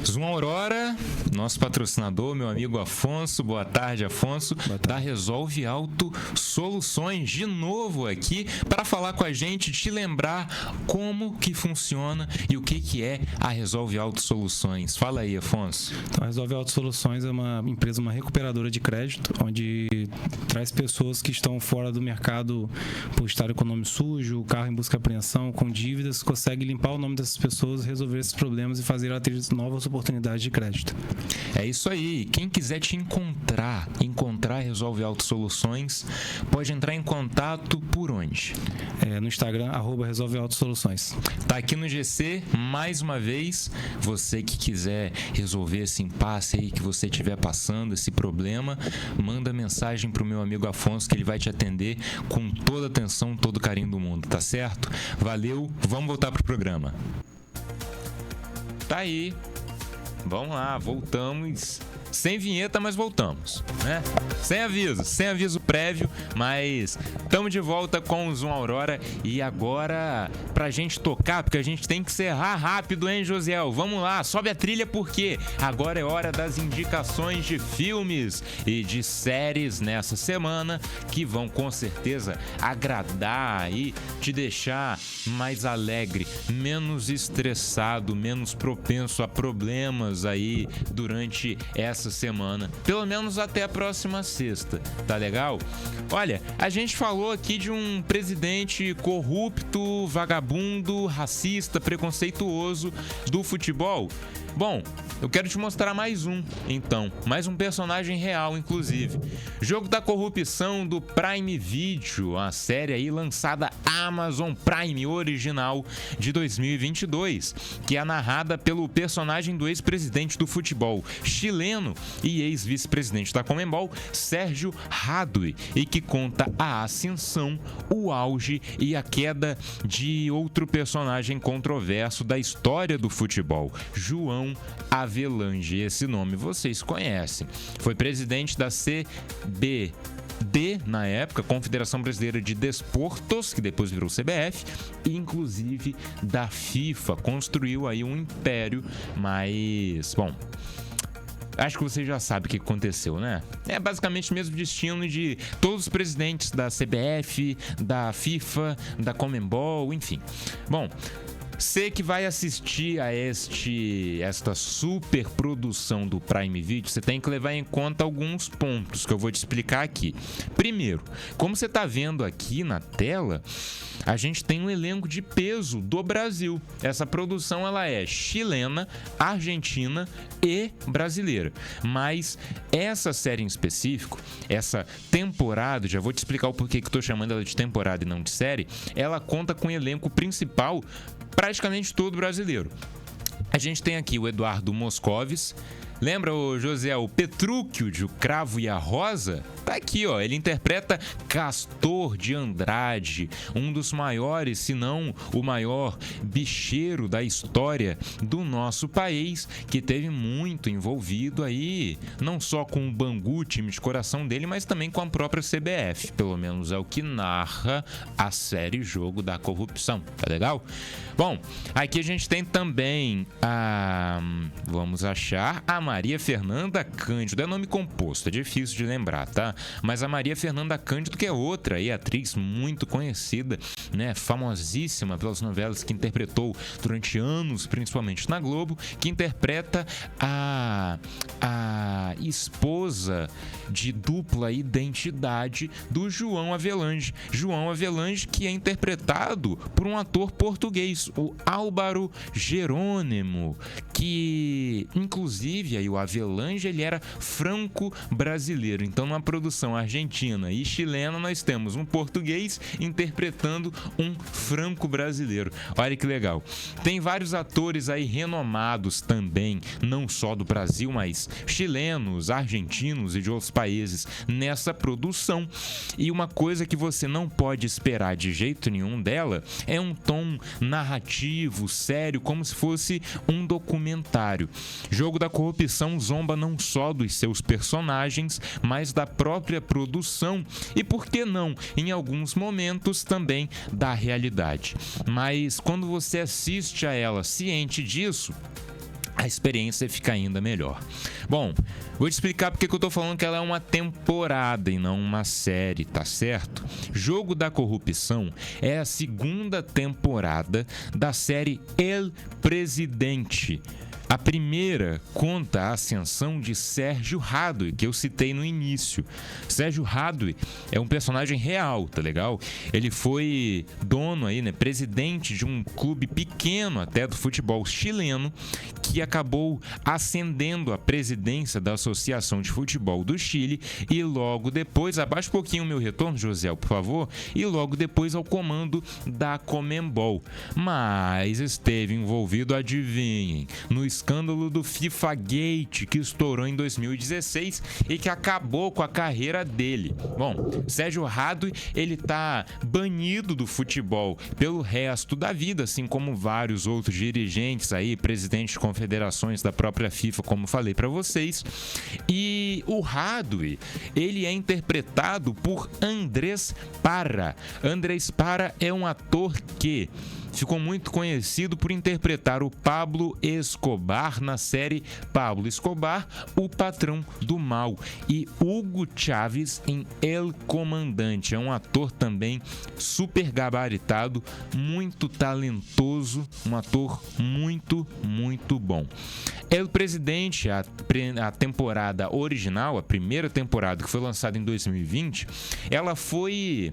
Zoom Aurora, nosso patrocinador, meu amigo Afonso. Boa tarde, Afonso. Boa tarde. Da Resolve Auto Soluções, de novo aqui para falar com a gente, te lembrar como que funciona e o que é a Resolve Auto Soluções. Fala aí, Afonso. Então, a Resolve Auto Soluções é uma empresa, uma recuperadora de crédito, onde traz pessoas que estão fora do mercado por estado econômico sujo, carro em busca de apreensão, com dívidas, consegue limpar o nome dessas pessoas, resolver esses problemas e fazer ela ter novas oportunidades de crédito. É isso aí. Quem quiser te encontrar Resolve Auto Soluções, pode entrar em contato por onde? No Instagram, @Resolve Auto Soluções. Tá aqui no GC, mais uma vez, você que quiser resolver esse impasse aí que você estiver passando, esse problema, manda mensagem pro meu amigo Afonso que ele vai te atender com toda a atenção, todo o carinho do mundo, tá certo? Valeu, vamos voltar pro programa. Tá aí. Vamos lá, voltamos. Sem vinheta, mas voltamos, né? Sem aviso prévio, mas estamos de volta com o Zoom Aurora. E agora, pra gente tocar, porque a gente tem que encerrar rápido, hein, Josiel? Vamos lá, sobe a trilha, porque agora é hora das indicações de filmes e de séries nessa semana, que vão com certeza agradar e te deixar mais alegre, menos estressado, menos propenso a problemas aí durante essa semana, pelo menos até a próxima sexta, tá legal? Olha, a gente falou aqui de um presidente corrupto, vagabundo, racista, preconceituoso do futebol. Bom, eu quero te mostrar mais um, então. Mais um personagem real, inclusive. Jogo da Corrupção do Prime Video, a série aí lançada Amazon Prime original de 2022, que é narrada pelo personagem do ex-presidente do futebol chileno e ex-vice-presidente da Conmebol, Sérgio Hadwe, e que conta a ascensão, o auge e a queda de outro personagem controverso da história do futebol, João Avelange. Esse nome vocês conhecem. Foi presidente da CBD na época, Confederação Brasileira de Desportos, que depois virou CBF, e inclusive da FIFA. Construiu aí um império, mas, bom, acho que você já sabe o que aconteceu, né? É basicamente o mesmo destino de todos os presidentes da CBF, da FIFA, da Conmebol, enfim. Bom, você que vai assistir a esta super produção do Prime Video, você tem que levar em conta alguns pontos que eu vou te explicar aqui. Primeiro, como você está vendo aqui na tela, a gente tem um elenco de peso do Brasil. Essa produção ela é chilena, argentina e brasileira. Mas essa série em específico, essa temporada, já vou te explicar o porquê que estou chamando ela de temporada e não de série, ela conta com o elenco principal praticamente todo brasileiro. A gente tem aqui o Eduardo Moscovis. Lembra o José, o Petrúquio de O Cravo e a Rosa? Tá aqui, ó. Ele interpreta Castor de Andrade, um dos maiores, se não o maior bicheiro da história do nosso país, que teve muito envolvido aí, não só com o Bangu, time de coração dele, mas também com a própria CBF. Pelo menos é o que narra a série Jogo da Corrupção. Tá legal? Bom, aqui a gente tem também vamos achar a Maria Fernanda Cândido. É nome composto, é difícil de lembrar, tá? Mas a Maria Fernanda Cândido, que é outra aí, atriz muito conhecida, né? Famosíssima pelas novelas que interpretou durante anos, principalmente na Globo, que interpreta a esposa de dupla identidade do João Avelange. João Avelange, que é interpretado por um ator português, o Álvaro Jerônimo, que inclusive aí o Avelange ele era franco-brasileiro. Então, numa produção argentina e chilena, nós temos um português interpretando um franco-brasileiro. Olha que legal. Tem vários atores aí renomados também, não só do Brasil, mas chilenos, argentinos e de outros países nessa produção. E uma coisa que você não pode esperar de jeito nenhum dela é um tom narrativo, sério, como se fosse um documentário. Jogo da Corrupção zomba não só dos seus personagens, mas da própria produção e, por que não, em alguns momentos também da realidade. Mas quando você assiste a ela ciente disso, a experiência fica ainda melhor. Bom, vou te explicar porque que eu tô falando que ela é uma temporada e não uma série, tá certo? Jogo da Corrupção é a segunda temporada da série El Presidente. A primeira conta a ascensão de Sérgio Hadwe, que eu citei no início. Sérgio Hadwe é um personagem real, tá legal? Ele foi dono aí, né, presidente de um clube pequeno até do futebol chileno, que acabou ascendendo à presidência da Associação de Futebol do Chile e logo depois, abaixa um pouquinho o meu retorno, José, por favor, e logo depois ao comando da Conmebol. Mas esteve envolvido, adivinhem, no escândalo do FIFA Gate, que estourou em 2016 e que acabou com a carreira dele. Bom, Sérgio Hadwe, ele tá banido do futebol pelo resto da vida, assim como vários outros dirigentes aí, presidentes de confederações da própria FIFA, como falei para vocês. E o Hadwe, ele é interpretado por Andrés Parra. Andrés Parra é um ator que ficou muito conhecido por interpretar o Pablo Escobar na série Pablo Escobar, o patrão do mal, e Hugo Chávez em El Comandante. É um ator também super gabaritado, muito talentoso, um ator muito, muito bom. El Presidente, a temporada original, a primeira temporada que foi lançada em 2020, ela foi...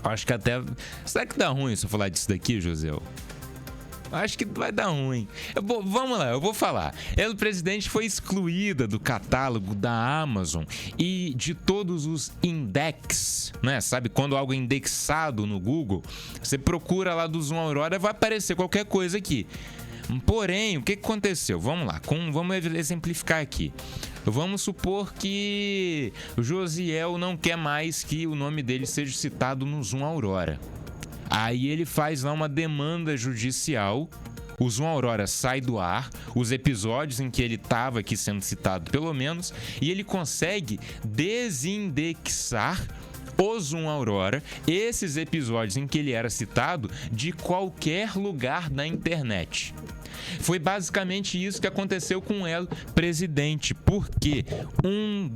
Acho que até... Será que dá ruim se eu falar disso daqui, José? Acho que vai dar ruim. Vamos lá, eu vou falar. El Presidente foi excluída do catálogo da Amazon e de todos os index, né? Sabe, quando algo é indexado no Google, você procura lá do Zoom Aurora, vai aparecer qualquer coisa aqui. Porém, o que aconteceu? Vamos lá, vamos exemplificar aqui. Vamos supor que o Josiel não quer mais que o nome dele seja citado no Zoom Aurora. Aí ele faz lá uma demanda judicial, o Zoom Aurora sai do ar, os episódios em que ele estava aqui sendo citado pelo menos, e ele consegue desindexar o Zoom Aurora, esses episódios em que ele era citado, de qualquer lugar da internet. Foi basicamente isso que aconteceu com o El Presidente, porque um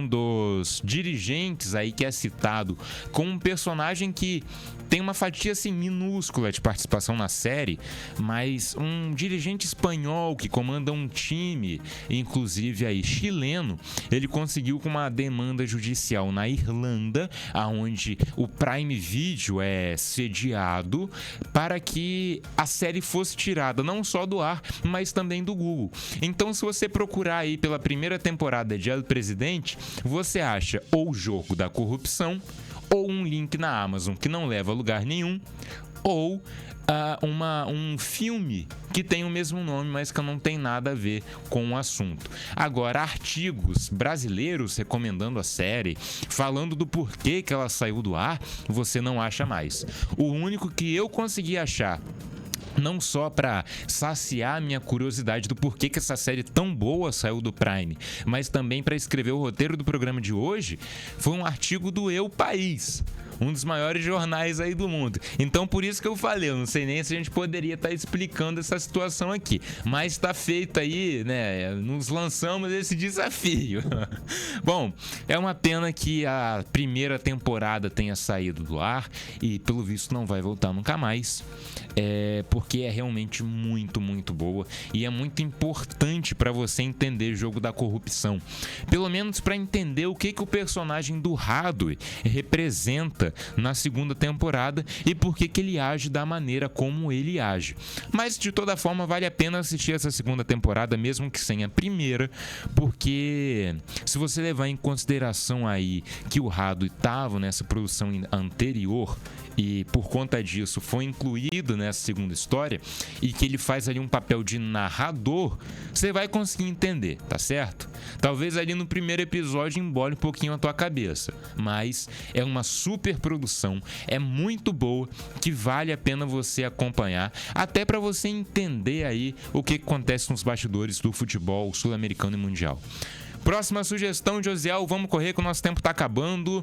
dos dirigentes aí que é citado como um personagem que tem uma fatia assim minúscula de participação na série, mas um dirigente espanhol que comanda um time, inclusive aí chileno, ele conseguiu com uma demanda judicial na Irlanda, aonde o Prime Video é sediado, para que a série fosse tirada não só do ar, mas também do Google. Então, se você procurar aí pela primeira temporada de El Presidente, você acha ou o jogo da corrupção, ou um link na Amazon que não leva a lugar nenhum, ou um filme que tem o mesmo nome, mas que não tem nada a ver com o assunto. Agora, artigos brasileiros recomendando a série, falando do porquê que ela saiu do ar, você não acha mais. O único que eu consegui achar, não só para saciar a minha curiosidade do porquê que essa série tão boa saiu do Prime, mas também para escrever o roteiro do programa de hoje, foi um artigo do Eu País, um dos maiores jornais aí do mundo. Então, por isso que eu falei, eu não sei nem se a gente poderia estar explicando essa situação aqui, mas está feito aí, né? Nos lançamos esse desafio. Bom, é uma pena que a primeira temporada tenha saído do ar e, pelo visto, não vai voltar nunca mais. Porque é realmente muito, muito boa e é muito importante para você entender o jogo da corrupção. Pelo menos para entender o que o personagem do Hadwe representa na segunda temporada e por que ele age da maneira como ele age. Mas, de toda forma, vale a pena assistir essa segunda temporada, mesmo que sem a primeira, porque se você levar em consideração aí que o Hadwe estava nessa produção anterior e por conta disso foi incluído nessa segunda história e que ele faz ali um papel de narrador, você vai conseguir entender, tá certo? Talvez ali no primeiro episódio embole um pouquinho a tua cabeça, mas é uma super produção, é muito boa, que vale a pena você acompanhar, até para você entender aí o que acontece nos bastidores do futebol sul-americano e mundial. Próxima sugestão, Josiel, vamos correr que o nosso tempo tá acabando.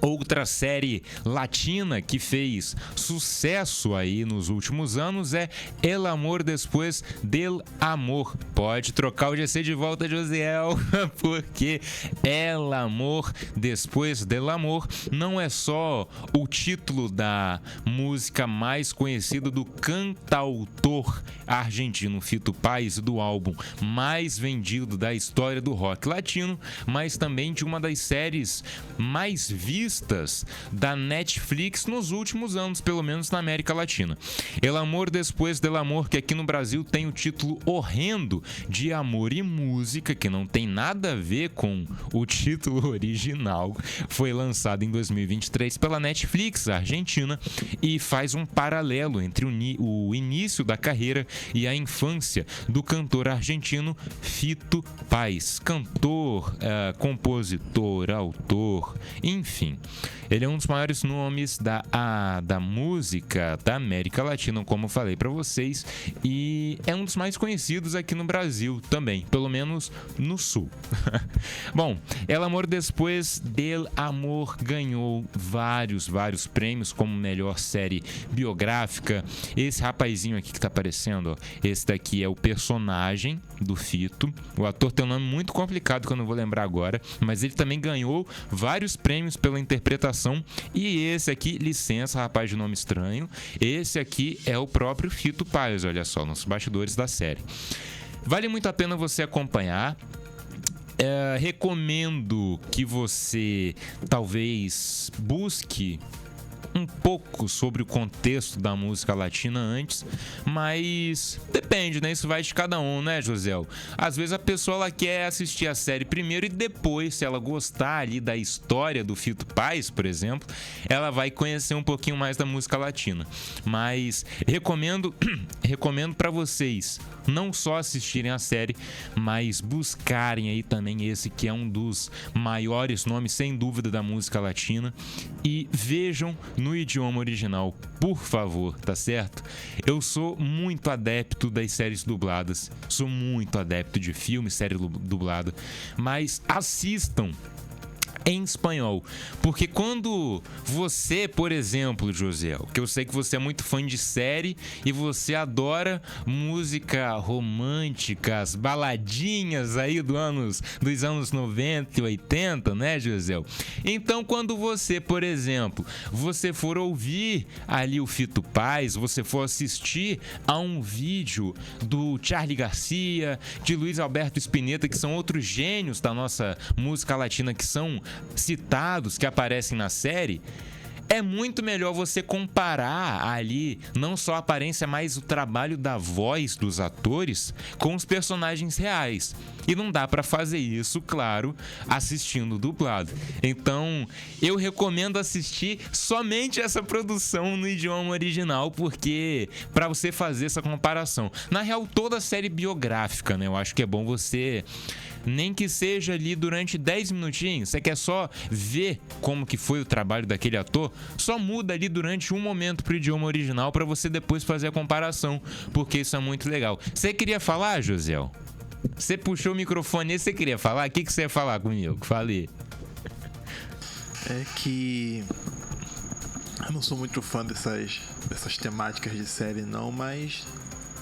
Outra série latina que fez sucesso aí nos últimos anos é El Amor Después del Amor. Pode trocar o GC de volta, Josiel, porque El Amor Después del Amor não é só o título da música mais conhecida do cantautor argentino Fito Páez, do álbum mais vendido da história do rock latino, mas também de uma das séries mais vistas da Netflix nos últimos anos, pelo menos na América Latina. El Amor Después del Amor, que aqui no Brasil tem o título horrendo de Amor e Música, que não tem nada a ver com o título original, foi lançado em 2023 pela Netflix argentina e faz um paralelo entre o início da carreira e a infância do cantor argentino Fito Páez. Cantor, compositor, autor, enfim. Ele é um dos maiores nomes da música da América Latina, como eu falei para vocês, e é um dos mais conhecidos aqui no Brasil também, pelo menos no Sul. Bom, El Amor Después del Amor ganhou vários prêmios como melhor série biográfica. Esse rapazinho aqui que tá aparecendo, ó, esse daqui é o personagem do Fito. O ator tem um nome muito complicado que eu não vou lembrar agora, mas ele também ganhou vários prêmios pela interpretação. E esse aqui, licença, rapaz de nome estranho, esse aqui é o próprio Fito Páez, olha só, nos bastidores da série. Vale muito a pena você acompanhar. Recomendo que você talvez busque um pouco sobre o contexto da música latina antes, mas depende, né? Isso vai de cada um, né, Josiel? Às vezes a pessoa ela quer assistir a série primeiro e depois, se ela gostar ali da história do Fito Páez, por exemplo, ela vai conhecer um pouquinho mais da música latina. Mas recomendo para vocês não só assistirem a série, mas buscarem aí também esse que é um dos maiores nomes, sem dúvida, da música latina, e vejam no idioma original, por favor, tá certo? Eu sou muito adepto das séries dubladas, sou muito adepto de filme, série dublada, mas assistam em espanhol, porque quando você, por exemplo, Josiel, que eu sei que você é muito fã de série e você adora música romântica, as baladinhas aí dos anos 90 e 80, né, Josiel? Então, quando você, por exemplo, você for ouvir ali o Fito Páez, você for assistir a um vídeo do Charly Garcia, de Luiz Alberto Spinetta, que são outros gênios da nossa música latina, que são citados, que aparecem na série, é muito melhor você comparar ali não só a aparência, mas o trabalho da voz dos atores com os personagens reais. E não dá pra fazer isso, claro, assistindo dublado. Então, eu recomendo assistir somente essa produção no idioma original, porque pra você fazer essa comparação. Na real, toda a série biográfica, né? Eu acho que é bom você, nem que seja ali durante 10 minutinhos, você quer só ver como que foi o trabalho daquele ator, só muda ali durante um momento pro idioma original pra você depois fazer a comparação, porque isso é muito legal. Você queria falar, Josiel? Você puxou o microfone e você queria falar? O que você ia falar comigo? Falei. É que eu não sou muito fã dessas temáticas de série não, mas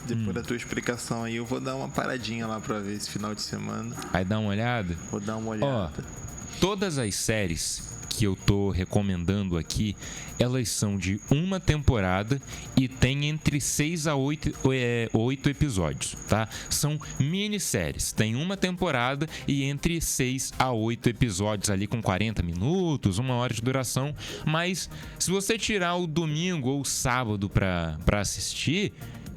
depois da tua explicação aí eu vou dar uma paradinha lá pra ver esse final de semana. Vai dar uma olhada? Vou dar uma olhada. Ó, todas as séries que eu tô recomendando aqui, elas são de uma temporada e tem entre 6 a 8 episódios, tá? São minisséries, tem uma temporada e entre 6 a 8 episódios ali com 40 minutos, 1 hora de duração, mas se você tirar o domingo ou o sábado pra assistir,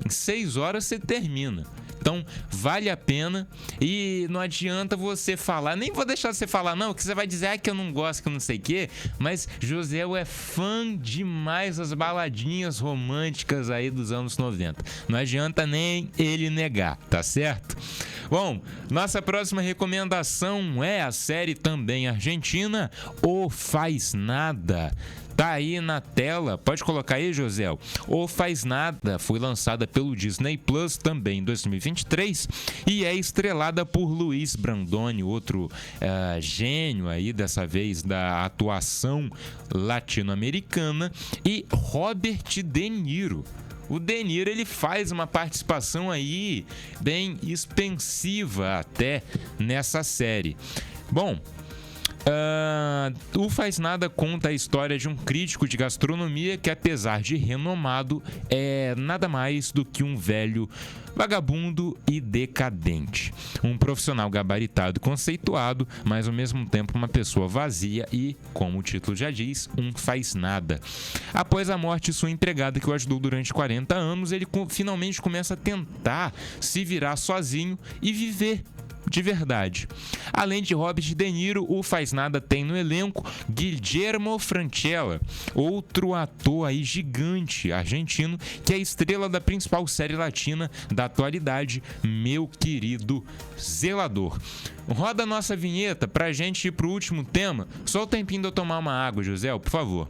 em 6 horas você termina. Então, vale a pena e não adianta você falar, nem vou deixar você falar não, que você vai dizer que eu não gosto, que eu não sei o quê, mas Josiel é fã demais das baladinhas românticas aí dos anos 90. Não adianta nem ele negar, tá certo? Bom, nossa próxima recomendação é a série também argentina, O Faz Nada. Tá aí na tela, pode colocar aí, José. O Faz Nada foi lançada pelo Disney Plus também em 2023 e é estrelada por Luiz Brandoni, outro gênio aí dessa vez da atuação latino-americana, e Robert De Niro. O De Niro, ele faz uma participação aí bem expensiva até nessa série. Bom, o Faz Nada conta a história de um crítico de gastronomia que, apesar de renomado, é nada mais do que um velho vagabundo e decadente. Um profissional gabaritado e conceituado, mas ao mesmo tempo uma pessoa vazia e, como o título já diz, um faz nada. Após a morte de sua empregada que o ajudou durante 40 anos, ele finalmente começa a tentar se virar sozinho e viver de verdade. Além de Robert De Niro, o Faz Nada tem no elenco Guillermo Francella, outro ator aí gigante argentino, que é a estrela da principal série latina da atualidade, Meu Querido Zelador. Roda a nossa vinheta pra gente ir pro último tema. Só o tempinho de eu tomar uma água, José, por favor.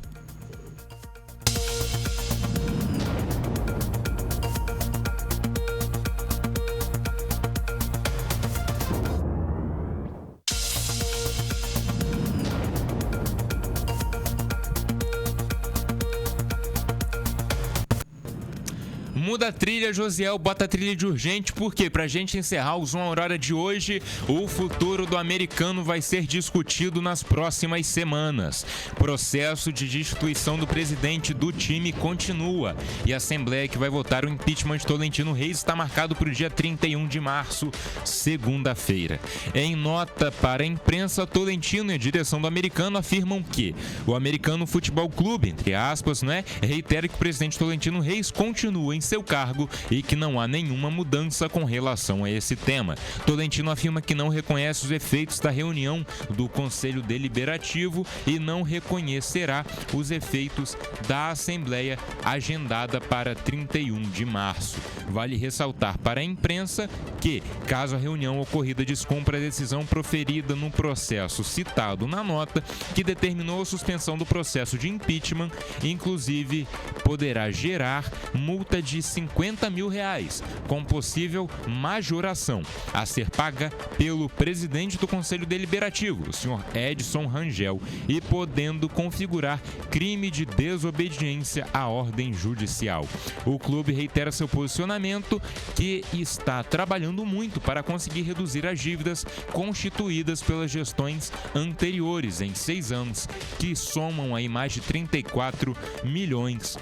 Muda a trilha, Josiel, bota a trilha de urgente, porque pra gente encerrar o Zoom Aurora de hoje, o futuro do americano vai ser discutido nas próximas semanas. Processo de destituição do presidente do time continua e a Assembleia que vai votar o impeachment de Tolentino Reis está marcado para o dia 31 de março, segunda-feira. Em nota para a imprensa, Tolentino e a direção do americano afirmam que o Americano Futebol Clube, entre aspas, reitera que o presidente Tolentino Reis continua em seu cargo e que não há nenhuma mudança com relação a esse tema. Tolentino afirma que não reconhece os efeitos da reunião do Conselho Deliberativo e não reconhecerá os efeitos da Assembleia agendada para 31 de março. Vale ressaltar para a imprensa que, caso a reunião ocorrida descumpra a decisão proferida no processo citado na nota, que determinou a suspensão do processo de impeachment, inclusive poderá gerar multa de R$50 mil, com possível majoração, a ser paga pelo presidente do Conselho Deliberativo, o senhor Edson Rangel, e podendo configurar crime de desobediência à ordem judicial. O clube reitera seu posicionamento que está trabalhando muito para conseguir reduzir as dívidas constituídas pelas gestões anteriores em 6 anos, que somam aí mais de R$34 milhões.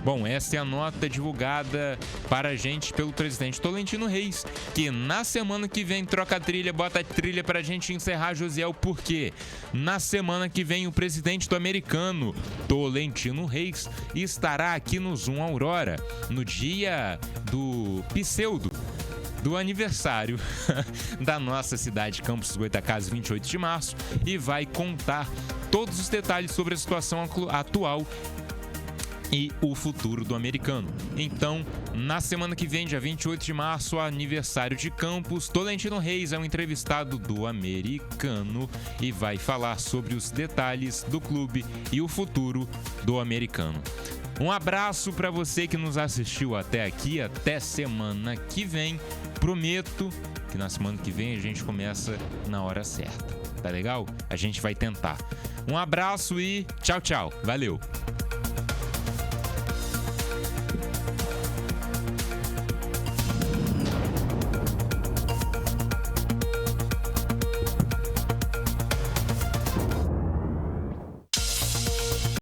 Bom, essa é a nota divulgada para a gente pelo presidente Tolentino Reis, que na semana que vem troca a trilha, bota a trilha para a gente encerrar, Josiel, porque na semana que vem o presidente do americano, Tolentino Reis, estará aqui no Zoom Aurora, no dia do do aniversário da nossa cidade, Campos Goytacazes, 28 de março, e vai contar todos os detalhes sobre a situação atual e o futuro do americano. Então, na semana que vem, dia 28 de março, aniversário de Campos, Tolentino Reis é um entrevistado do americano e vai falar sobre os detalhes do clube e o futuro do americano. Um abraço para você que nos assistiu até aqui, até semana que vem. Prometo que na semana que vem a gente começa na hora certa. Tá legal? A gente vai tentar. Um abraço e tchau, tchau. Valeu!